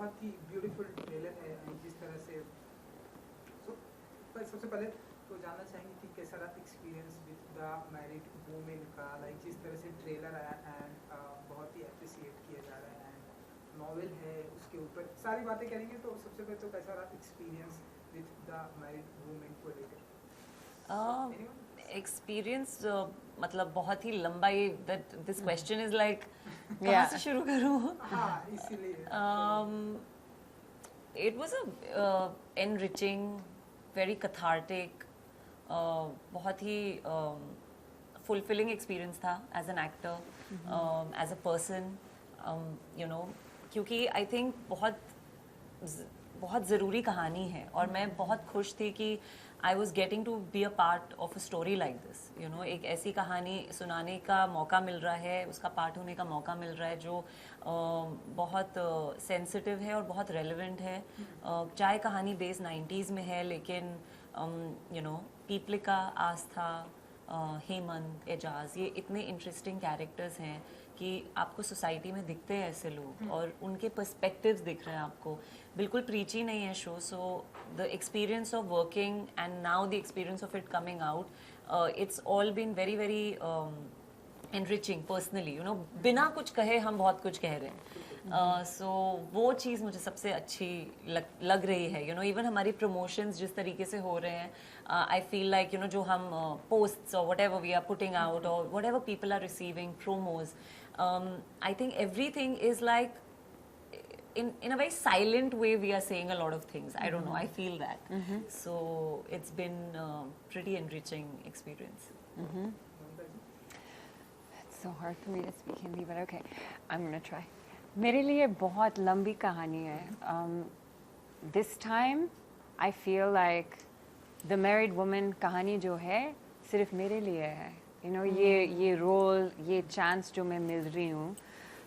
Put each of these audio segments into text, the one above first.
बहुत ही beautiful trailer है जिस तरह से सबसे पहले तो जानना चाहेंगे कि कैसा रहा experience with the married women का, लाइक जिस तरह से ट्रेलर आया एंड बहुत ही अप्रिशिएट किया जा रहा है एंड नॉवेल है उसके ऊपर सारी बातें करेंगे। तो सबसे पहले तो कैसा रहा experience with the married women को लेकर? एक्सपीरियंस मतलब बहुत ही लंबा, ये दिस क्वेश्चन इज लाइक कहाँ से शुरू करूँ? हाँ, इसीलिए it was a enriching, very cathartic, बहुत ही fulfilling experience था as an actor, as a person, you know, क्योंकि I think बहुत ज़रूरी कहानी है और मैं बहुत खुश थी कि I was getting to be a part of a story like this, you know, एक ऐसी कहानी सुनाने का मौका मिल रहा है, उसका पार्ट होने का मौका मिल रहा है जो बहुत सेंसिटिव है और बहुत रेलेवेंट है। चाहे कहानी बेस 90s में है, लेकिन यू नो पीपलिका, आस्था, हेमंत, एजाज, ये इतने इंटरेस्टिंग कैरेक्टर्स हैं कि आपको सोसाइटी में दिखते हैं ऐसे लोग और उनके पर्सपेक्टिव्स दिख रहे हैं आपको। बिल्कुल प्रीची नहीं है show, so the experience of working and now the experience of it coming out, it's all been very very enriching personally, you know, बिना कुछ कहे हम बहुत कुछ कह रहे हैं। सो वो चीज़ मुझे सबसे अच्छी लग रही है, यू नो, इवन हमारी प्रमोशंस जिस तरीके से हो रहे हैं, I feel like, you know, जो हम पोस्ट्स और whatever we are putting out और whatever people are receiving promos, I think everything is like in a very silent way we are saying a lot of things. I don't know, I feel that. So it's been a pretty enriching experience. It's so hard for me to speak Hindi, but okay, I'm gonna try. मेरे लिए बहुत लंबी कहानी है. This time I feel like the married woman कहानी जो है सिर्फ मेरे लिए है. You know, ये रोल, ये चांस जो मैं मिल रही हूँ,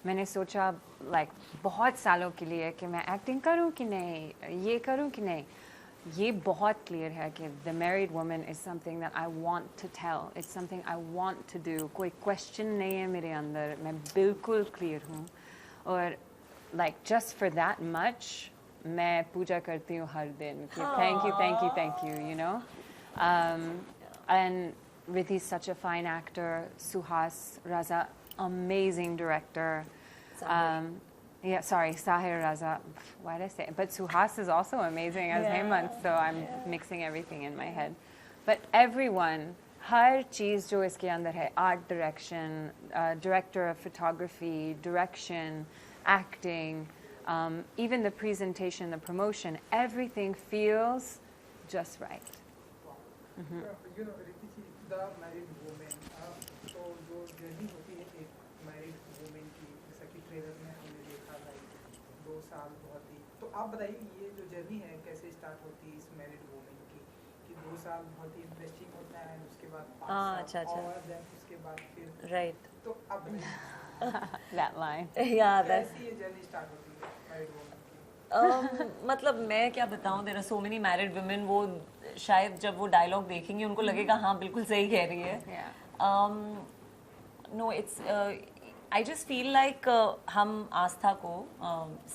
मैंने सोचा लाइक बहुत सालों के लिए कि मैं एक्टिंग करूं कि नहीं, ये करूं कि नहीं. ये बहुत क्लियर है कि the married woman is something that I want to tell, it's something I want to do. कोई क्वेश्चन नहीं है मेरे अंदर, मैं बिल्कुल क्लियर हूँ. और like just for that much मैं पूजा करती हूँ हर दिन कि thank you, you know. And Ridhi is such a fine actor. Suhas Raza, amazing director. Sahir Raza. Why did I say it? But Suhas is also amazing as Hemant, so I'm mixing everything in my head. But everyone, हर चीज़ जो इसके अंदर है, art direction, director of photography, direction, acting, even the presentation, the promotion, everything feels just right. You know, the married women, तो जो journey होती है एक married women की, जैसा कि ट्रेलर में हमने देखा था 2 साल बहुत ही, तो आप बताइए ये जो जर्नी है कैसे स्टार्ट होती है इस मैरिड वुमेन की, कि 2 साल बहुत ही इंटरेस्टिंग होता है, उसके बाद 5 साल और देन उसके बाद फिर राइट. तो आप That line. कैसी ये जर्नी स्टार्ट होती है मैरिड वुमेन की? मतलब मैं क्या बताऊं, there are so many married women, वो शायद जब वो डायलॉग देखेंगे उनको लगेगा हाँ बिल्कुल सही कह रही है. No, it's I just feel like हम आस्था को,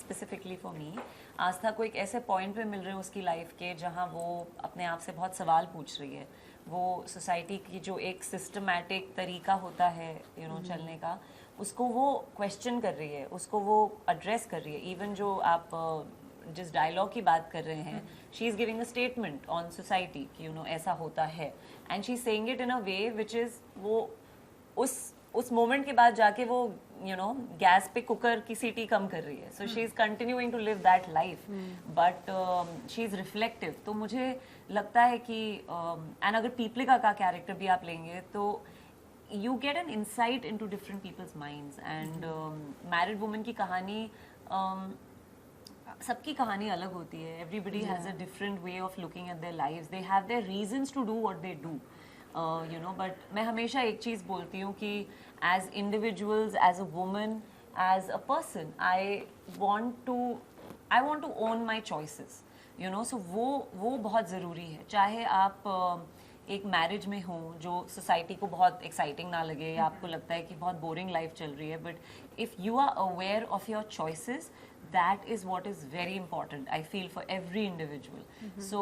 स्पेसिफिकली फॉर मी, आस्था को एक ऐसे पॉइंट पे मिल रहे हैं उसकी लाइफ के जहाँ वो अपने आप से बहुत सवाल पूछ रही है. वो सोसाइटी की जो एक सिस्टमैटिक तरीका होता है, यू नो, चलने का, उसको वो क्वेश्चन कर रही है, उसको वो एड्रेस कर रही है. इवन जो आप जिस डायलॉग की बात कर रहे हैं, she is giving a statement on society कि यू नो ऐसा होता है, and she is saying it in a way which is, वो उस मोमेंट के बाद जाके वो यू नो गैस पे कुकर की सीटी कम कर रही है. So she is continuing to live that life, but she is reflective. तो मुझे लगता है कि एंड अगर पीपलिका का कैरेक्टर भी आप लेंगे तो you get an insight into different people's minds, and married woman की कहानी, सबकी कहानी अलग होती है. Everybody has a different way of looking at their lives. They have their reasons to do what they do, you know. But मैं हमेशा एक चीज़ बोलती हूँ कि as individuals, as a woman, as a person, I want to own my choices, you know. So वो बहुत ज़रूरी है. चाहे आप एक मैरिज में हो जो सोसाइटी को बहुत एक्साइटिंग ना लगे या आपको लगता है कि बहुत बोरिंग लाइफ चल रही है, but if you are aware of your choices, that is what is very important I feel for every individual. So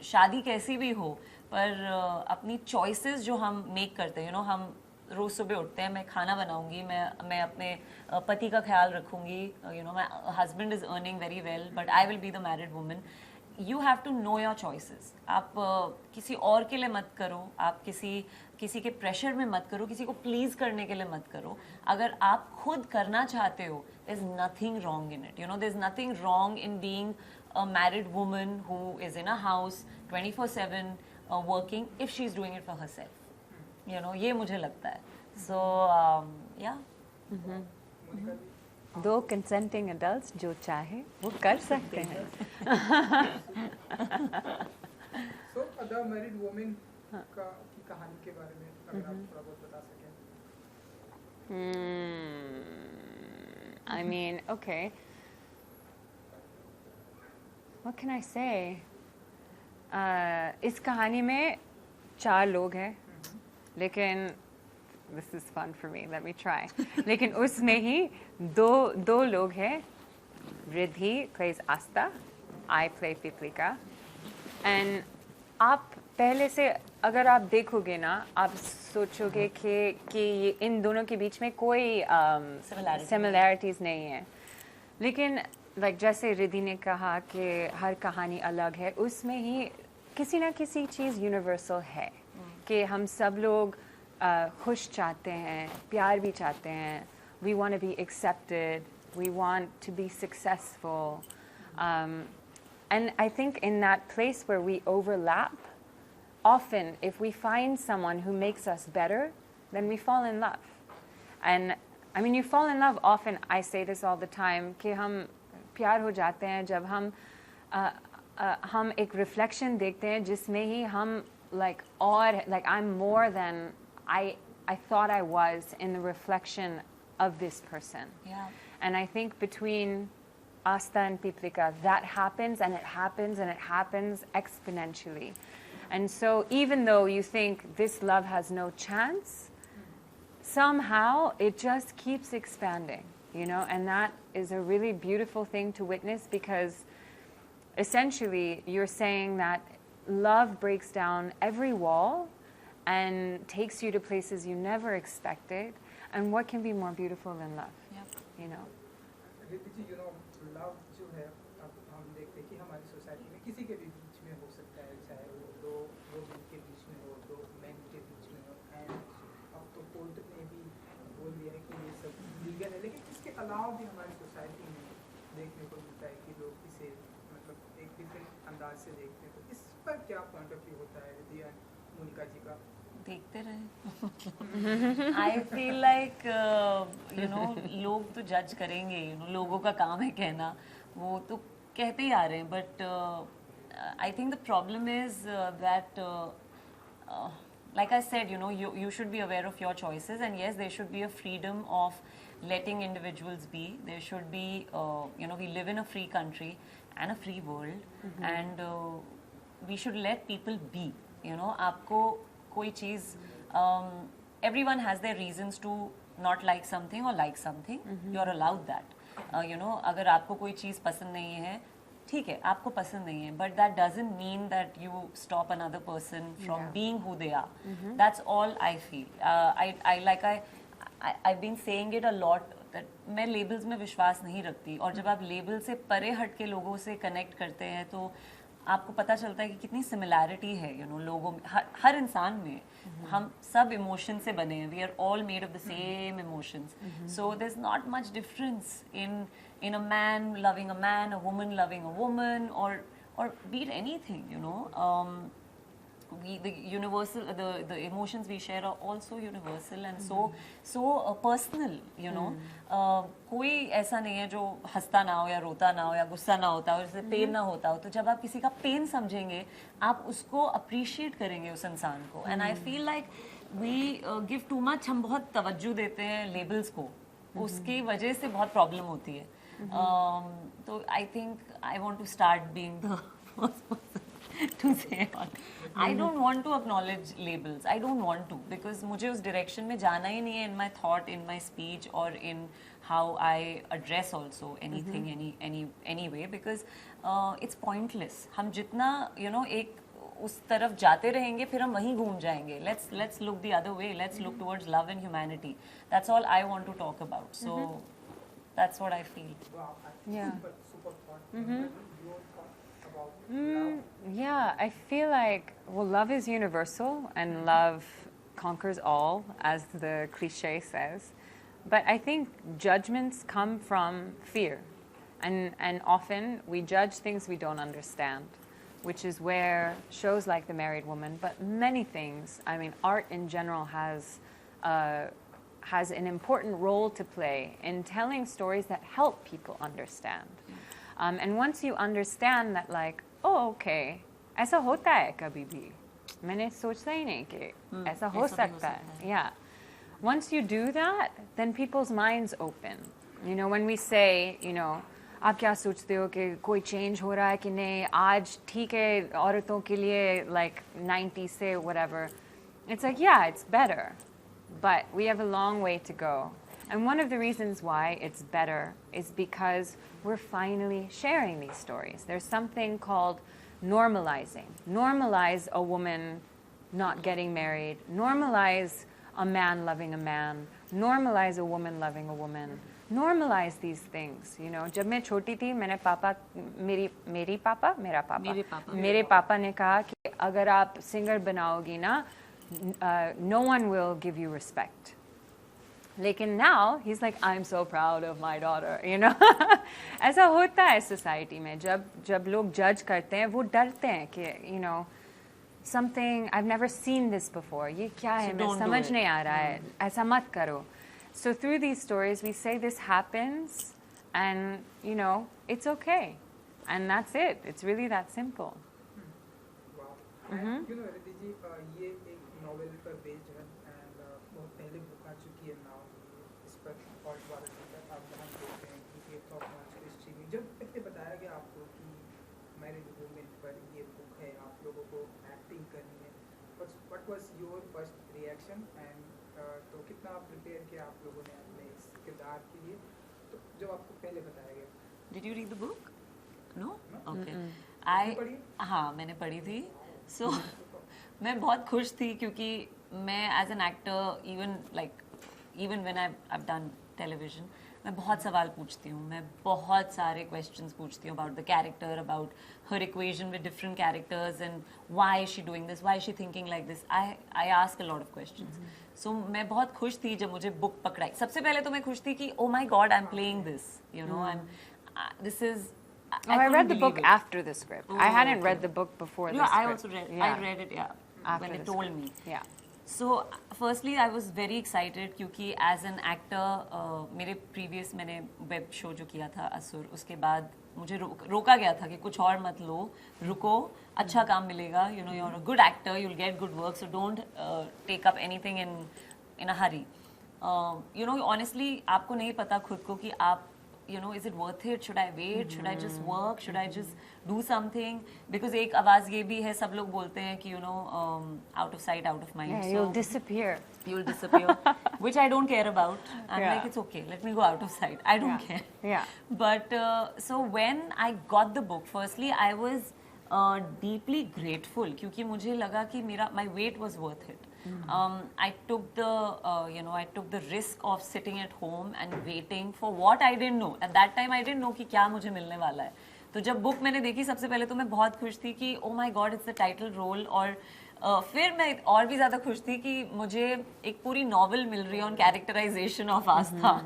शादी कैसी भी हो, पर अपनी चॉइसेस जो हम मेक करते हैं, हम रोज सुबह उठते हैं, मैं खाना बनाऊंगी, मैं अपने पति का ख्याल रखूंगी, my husband is earning very well but I will be the married woman. You have to know your choices. आप किसी और के लिए मत करो, आप किसी के प्रेशर में मत करो, किसी को प्लीज करने के लिए मत करो. अगर आप खुद करना चाहते हो, there is nothing wrong in it. There is nothing wrong in being a married woman who is in a house 24/7 working if she is doing it for herself. ये मुझे लगता है. So yeah. दो कंसेंटिंग एडल्ट्स जो चाहे वो कर सकते हैं. So the married woman की कहानी के बारे में अगर आप थोड़ा बहुत बता सकें. I mean, okay. What can I say? इस कहानी में 4 लोग हैं, लेकिन this is fun for me. Let me try. लेकिन उसमें ही दो लोग हैं. Riddhi plays Asta, I play Piplika. And आप पहले से अगर आप देखोगे ना, आप सोचोगे कि ये इन दोनों के बीच में कोई similarities नहीं है. लेकिन जैसे रिद्धि ने कहा कि हर कहानी अलग है, उसमें ही किसी ना किसी चीज़ यूनिवर्सल है कि हम सब लोग खुश चाहते हैं, प्यार भी चाहते हैं. We want to be accepted, we want to be successful, and I think in that place where we overlap, often if we find someone who makes us better, then we fall in love. And I mean, you fall in love often. I say this all the time कि हम प्यार हो जाते हैं जब हम एक reflection देखते हैं जिसमें ही हम I'm more than I thought I was in the reflection of this person. Yeah. And I think between Asta and Piplika, that happens and it happens and it happens exponentially. And so even though you think this love has no chance, somehow it just keeps expanding, and that is a really beautiful thing to witness, because essentially you're saying that love breaks down every wall and takes you to places you never expected, and what can be more beautiful than love? Yep. Riddhi ji, love जो है, अब हम देखते हैं कि हमारी society में किसी के भी बीच में हो सकता है, चाहे वो दो वुमेन के बीच में हो, 2 मेन के बीच में हो. एंड अब तो कोर्ट ने भी बोल दिया है कि ये सब लीगल है, लेकिन इसके अलावा भी हमारी सोसाइटी में देखने को मिलता है कि लोग इसे एक डिफरेंट अंदाज से देखते हैं. तो इस पर क्या पॉइंट ऑफ व्यू होता है रिद्धि और मोनिका जी का? देखते रहे. आई फील लाइक लोग तो जज करेंगे, लोगों का काम है कहना, वो तो कहते ही आ रहे हैं. But I think the problem is that like I said, you should be aware of your choices, and yes, there should be a freedom of letting individuals be. There should be, we live in a free country and a free world, and we should let people be. आपको कोई चीज़, everyone has their reasons to not like something or like something. You are allowed that. अगर आपको कोई चीज़ पसंद नहीं है, ठीक है, आपको पसंद नहीं है, but that doesn't mean that you stop another person from being who they are. That's all I feel. I've been saying it a lot that मैं labels में विश्वास नहीं रखती, और जब आप label से परे हट के लोगों से connect करते हैं तो आपको पता चलता है कि कितनी सिमिलैरिटी है लोगों में, हर इंसान में. हम सब इमोशन से बने हैं. We are all made of the same emotions. So there is not much difference in a man loving a man, a woman loving a woman, or be it anything. The emotions we share are also universal and so personal. कोई ऐसा नहीं है जो हंसता ना हो या रोता ना हो या गुस्सा ना होता हो, जैसे पेन ना होता हो. तो जब आप किसी का पेन समझेंगे, आप उसको अप्रिशिएट करेंगे उस इंसान को. And I feel like we give too much. हम बहुत तवज्जो देते हैं लेबल्स को, उसकी वजह से बहुत प्रॉब्लम होती है. तो I think I want to start being the first person to say on. I don't want to acknowledge labels. I don't want to, because मुझे उस direction में जाना ही नहीं है in my thought, in my speech, or in how I address also anything, any way, because it's pointless. हम जितना एक उस तरफ जाते रहेंगे फिर हम वहीं घूम जाएंगे. Let's look the other way. Let's look towards love and humanity. That's all I want to talk about. So that's what I feel. Wow, Yeah. super thought. Your thought about love? Yeah, I feel like, well, love is universal and love conquers all, as the cliche says. But I think judgments come from fear. And often we judge things we don't understand, which is where shows like The Married Woman, but many things, I mean, art in general has an important role to play in telling stories that help people understand. And once you understand that, like, oh, okay, ऐसा होता है कभी भी, मैंने सोचा ही नहीं कि ऐसा हो सकता है. Yeah. Once you do that, then people's minds open. When we say, आप क्या सोचते हो कि कोई change हो रहा है कि नहीं, आज ठीक है औरतों के लिए, like 90 से whatever. It's like, yeah, it's better. But we have a long way to go. And one of the reasons why it's better is because we're finally sharing these stories. There's something called normalizing. Normalize a woman not getting married. Normalize a man loving a man. Normalize a woman loving a woman. Normalize these things. जब मैं छोटी थी, मेरे पापा ने कहा कि अगर आप सिंगर बनाओगी ना, no one will give you respect. Lekin now he's like, I'm so proud of my daughter, ऐसा होता है society में. जब लोग judge करते हैं, वो डरते हैं कि something I've never seen this before. ये क्या है, मैं समझ नहीं आ रहा है, ऐसा मत करो. So through these stories we say this happens, and it's okay, and that's it. It's really that simple. Wow. And Ridhi ji, ये एक novel पर based है, and बहुत पहले book आ चुकी है now. इस पर ALTBalaji पर आप हम देखते हैं कि ये top notch history. जब पहले बताया गया आपको कि Married Women पर ये book है, आप लोगों को acting करनी है, what was your first reaction, and तो कितना प्रिपेयर किया आप लोगों ने अपने इस किरदार के लिए, तो जब आपको पहले बताया गया? Did you read the book? No? Okay. हाँ, मैंने पढ़ी थी. So मैं बहुत खुश थी क्योंकि मैं as an actor, even when I've done television, मैं बहुत सवाल पूछती हूँ. मैं बहुत सारे questions पूछती हूँ about the character, about her equation with different characters, and why is she doing this, why is she thinking like this. I ask a lot of questions. So मैं बहुत खुश थी जब मुझे book पकड़ाई. सबसे पहले तो मैं खुश थी कि oh my God, I'm playing this. This is. I read the book after the script. I hadn't read the book before the script. I also read. Yeah. I read it. Yeah. After when they told me. Yeah. So firstly, I was very excited क्योंकि as an actor, मेरे previous मैंने web show जो किया था असुर, उसके बाद मुझे रोका गया था कि कुछ और मत लो, रुको, अच्छा काम मिलेगा. You're a good actor, you'll get good work, so don't take up anything in a hurry. Honestly, आपको नहीं पता खुद को कि आप is it worth it? Should I wait? Should I just work? Should I just do something? Because एक आवाज ये भी है, सब लोग बोलते हैं कि out of sight, out of mind. Yeah, you'll disappear. You'll disappear, which I don't care about. I'm like, it's okay. Let me go out of sight. I don't care. Yeah. But so when I got the book, firstly, I was deeply grateful क्योंकि मुझे लगा कि my wait was worth it. I took the risk of sitting at home and waiting for what I didn't know. At that time, I didn't know कि क्या मुझे मिलने वाला है. तो जब book मैंने देखी सबसे पहले तो मैं बहुत खुश थी कि oh my God, it's the title role. और फिर मैं और भी ज़्यादा खुश थी कि मुझे एक पूरी novel मिल रही है on characterization of Astha.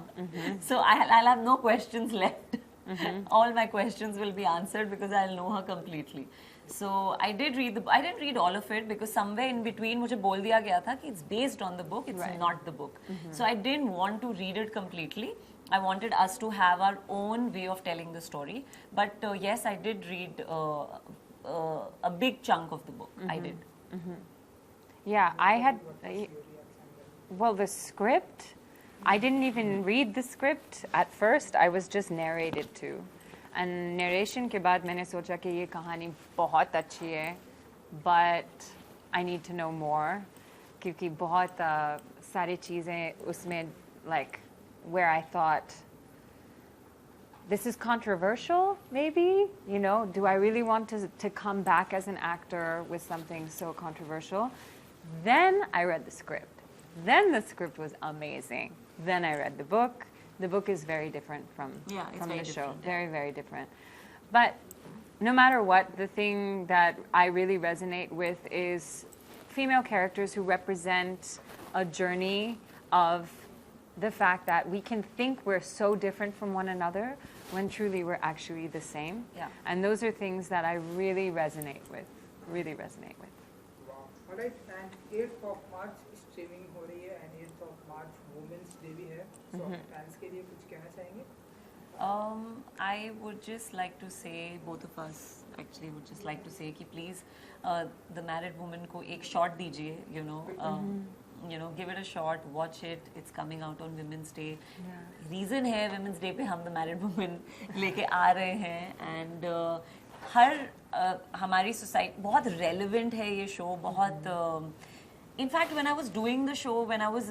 So I'll have no questions left. All my questions will be answered because I'll know her completely. So I did read I didn't read all of it because somewhere in between मुझे बोल दिया गया था कि it's based on the book, it's not the book. So I didn't want to read it completely. I wanted us to have our own way of telling the story. But yes, I did read a big chunk of the book. I did. Yeah, I had. Well, the script, I didn't even read the script at first. I was just narrated to. And narration के बाद मैंने सोचा कि ये कहानी बहुत अच्छी है, but I need to know more, क्योंकि बहुत सारी चीज़ें उसमें like where I thought this is controversial, maybe, you know, do I really want to come back as an actor with something so controversial? Then I read the script. Then the script was amazing. Then I read the book. The book is very different from the show. Very, very different. But no matter what, the thing that I really resonate with is female characters who represent a journey of the fact that we can think we're so different from one another when truly we're actually the same. Yeah. And those are things that I really resonate with. Really resonate with. Wow. Alright, and 8th of March streaming हो रही है and 8th of March Women's Day भी है. So fans के लिए कुछ कहना चाहेंगे? I would just like to say, both of us actually would just like to say कि please the married woman को एक shot दीजिए, you know, give it a shot, watch it. It's coming out on Women's Day. Reason है Women's Day पे हम the married woman लेके आ रहे हैं, and हर हमारी society बहुत relevant है ये show, बहुत in fact when I was doing the show, when I was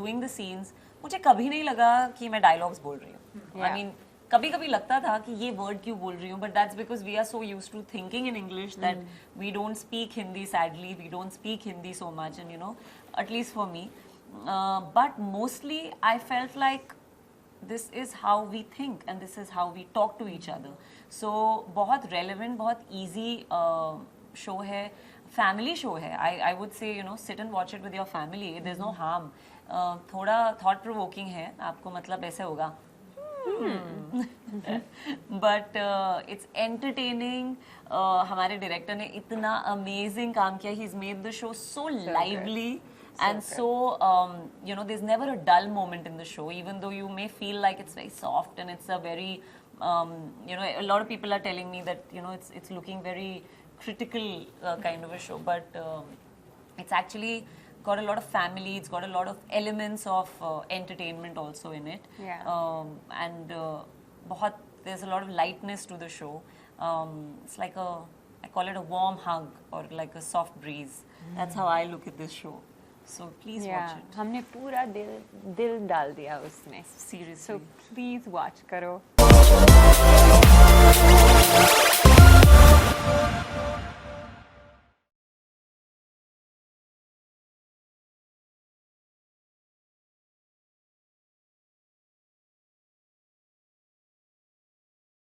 doing the scenes, मुझे कभी नहीं लगा कि मैं dialogues बोल रही हूँ. I mean कभी-कभी लगता था कि ये word क्यों बोल रही हूँ, but that's because we are so used to thinking in English that we don't speak Hindi, sadly we don't speak Hindi so much, and you know, at least for me, but mostly I felt like this is how we think and this is how we talk to each other. So बहुत relevant, बहुत easy show है, family show है. I would say, you know, sit and watch it with your family. There's no harm. थोड़ा thought provoking है, आपको मतलब ऐसे होगा. But it's entertaining. हमारे director ने इतना amazing काम किया. He's made the show so lively. And so, you know, there's never a dull moment in the show, even though you may feel like it's very soft and it's a very, you know, a lot of people are telling me that, you know, it's looking very critical kind of a show, but it's actually got a lot of family, it's got a lot of elements of entertainment also in it. And there's a lot of lightness to the show. It's like I call it a warm hug or like a soft breeze. That's how I look at this show. So please watch it. हमने पूरा दिल डाल दिया उसमें. Seriously. So please watch करो.